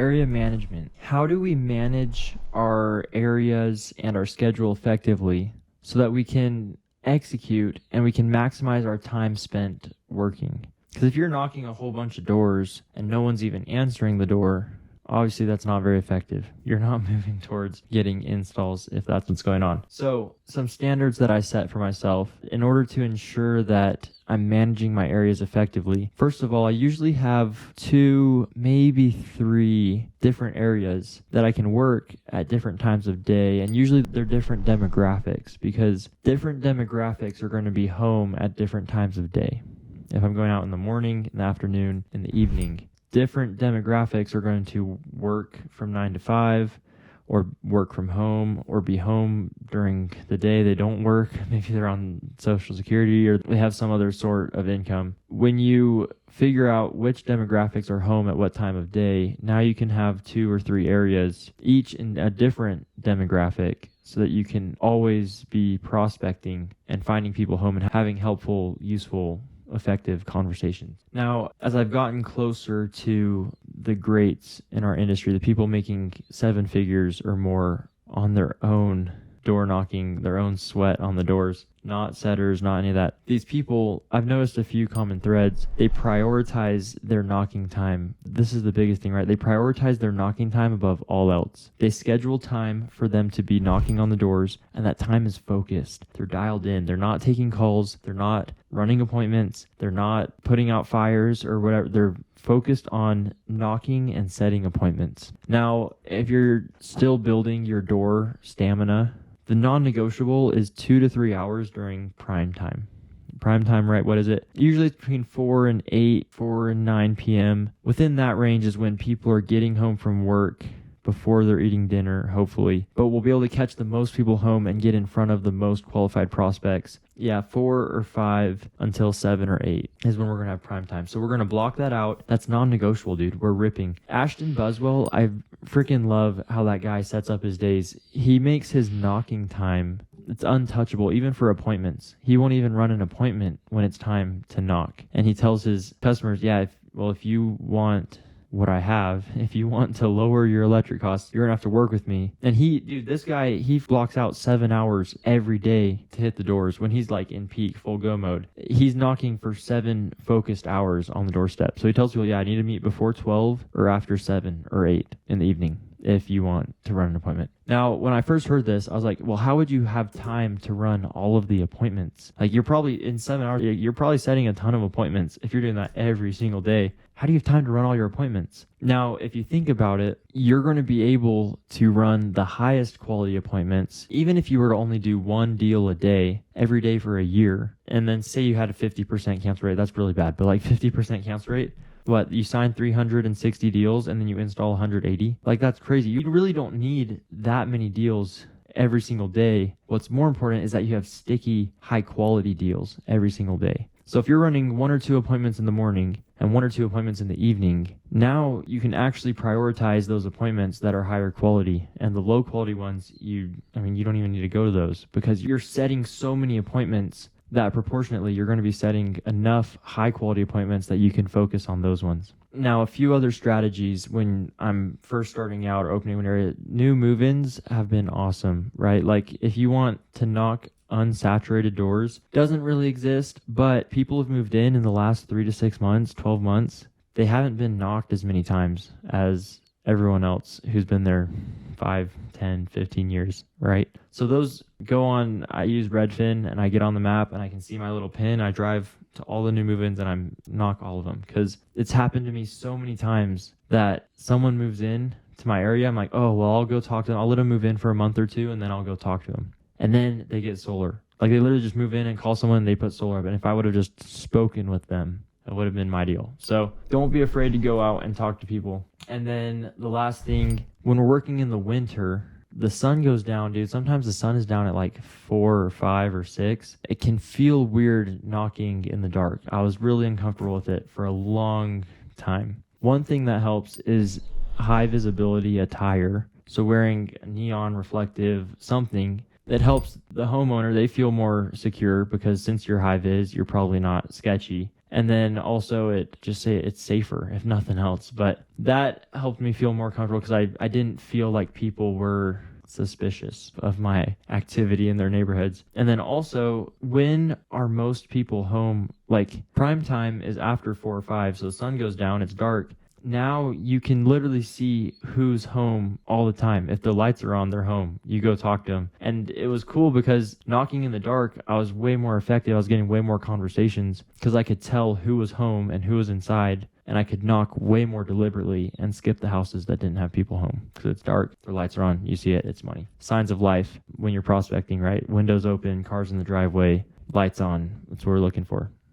area management. How do we manage our areas and our schedule effectively so that we can execute and we can maximize our time spent working? Because if you're knocking a whole bunch of doors and no one's even answering the door, obviously that's not very effective. You're not moving towards getting installs if that's what's going on. So some standards that I set for myself in order to ensure that I'm managing my areas effectively. First of all, I usually have 2, maybe 3 different areas that I can work at different times of day. And usually they're different demographics because different demographics are going to be home at different times of day. If I'm going out in the morning, in the afternoon, in the evening, different demographics are going to work from 9 to 5 or work from home or be home during the day. They don't work. Maybe they're on Social Security or they have some other sort of income. When you figure out which demographics are home at what time of day, now you can have 2 or 3 areas, each in a different demographic, so that you can always be prospecting and finding people home and having helpful, useful, effective conversations. Now, as I've gotten closer to the greats in our industry, the people making 7 figures or more on their own door knocking, their own sweat on the doors, not setters, not any of that. These people, I've noticed a few common threads. They prioritize their knocking time. This is the biggest thing, right? They prioritize their knocking time above all else. They schedule time for them to be knocking on the doors, and that time is focused. They're dialed in. They're not taking calls. They're not running appointments. They're not putting out fires or whatever. They're focused on knocking and setting appointments. Now, if you're still building your door stamina, the non-negotiable is 2 to 3 hours during prime time. Prime time, right? What is it? Usually it's between 4 and 8, 4 and 9 p.m. Within that range is when people are getting home from work before they're eating dinner, hopefully. But we'll be able to catch the most people home and get in front of the most qualified prospects. Yeah, 4 or 5 until 7 or 8 is when we're going to have prime time. So we're going to block that out. That's non-negotiable, dude. We're ripping. Ashton Buswell, I freaking love how that guy sets up his days. He makes his knocking time, it's untouchable, even for appointments. He won't even run an appointment when it's time to knock. And he tells his customers, yeah, if you want what I have, if you want to lower your electric costs, you're gonna have to work with me. And this guy, he blocks out 7 hours every day to hit the doors when he's like in peak full go mode. He's knocking for 7 focused hours on the doorstep. So he tells people, yeah, I need to meet before 12 or after 7 or 8 in the evening if you want to run an appointment. Now, when I first heard this, I was like, well, how would you have time to run all of the appointments? Like, you're probably in 7 hours, you're probably setting a ton of appointments. If you're doing that every single day, how do you have time to run all your appointments? Now, if you think about it, you're going to be able to run the highest quality appointments, even if you were to only do 1 deal a day, every day for a year, and then say you had a 50% cancel rate. That's really bad, but like 50% cancel rate. What, you sign 360 deals and then you install 180? Like, that's crazy. You really don't need that many deals every single day. What's more important is that you have sticky, high quality deals every single day. So if you're running 1 or 2 appointments in the morning and 1 or 2 appointments in the evening, now you can actually prioritize those appointments that are higher quality, and the low quality ones, you don't even need to go to those because you're setting so many appointments that proportionately you're going to be setting enough high quality appointments that you can focus on those ones. Now, a few other strategies when I'm first starting out or opening an area, new move-ins have been awesome, right? Like, if you want to knock unsaturated doors, doesn't really exist, but people have moved in the last 3 to 6 months, 12 months. They haven't been knocked as many times as everyone else who's been there 5, 10, 15 years, right? So those go on, I use Redfin and I get on the map and I can see my little pin. I drive to all the new move-ins and I knock all of them because it's happened to me so many times that someone moves in to my area. I'm like, oh, well, I'll go talk to them. I'll let them move in for a month or 2 and then I'll go talk to them. And then they get solar. Like, they literally just move in and call someone and they put solar up. And if I would have just spoken with them, it would have been my deal. So don't be afraid to go out and talk to people. And then the last thing, when we're working in the winter, the sun goes down, dude. Sometimes the sun is down at like 4 or 5 or 6. It can feel weird knocking in the dark. I was really uncomfortable with it for a long time. One thing that helps is high visibility attire. So wearing neon reflective something that helps the homeowner. They feel more secure because since you're high vis, you're probably not sketchy. And then also it's safer if nothing else. But that helped me feel more comfortable because I didn't feel like people were suspicious of my activity in their neighborhoods. And then also, when are most people home? Like, prime time is after 4 or 5, so the sun goes down, it's dark. Now you can literally see who's home all the time. If the lights are on, they're home. You go talk to them. And it was cool because knocking in the dark, I was way more effective. I was getting way more conversations because I could tell who was home and who was inside. And I could knock way more deliberately and skip the houses that didn't have people home because it's dark. The lights are on. You see it. It's money. Signs of life when you're prospecting, right? Windows open, cars in the driveway, lights on. That's what we're looking for.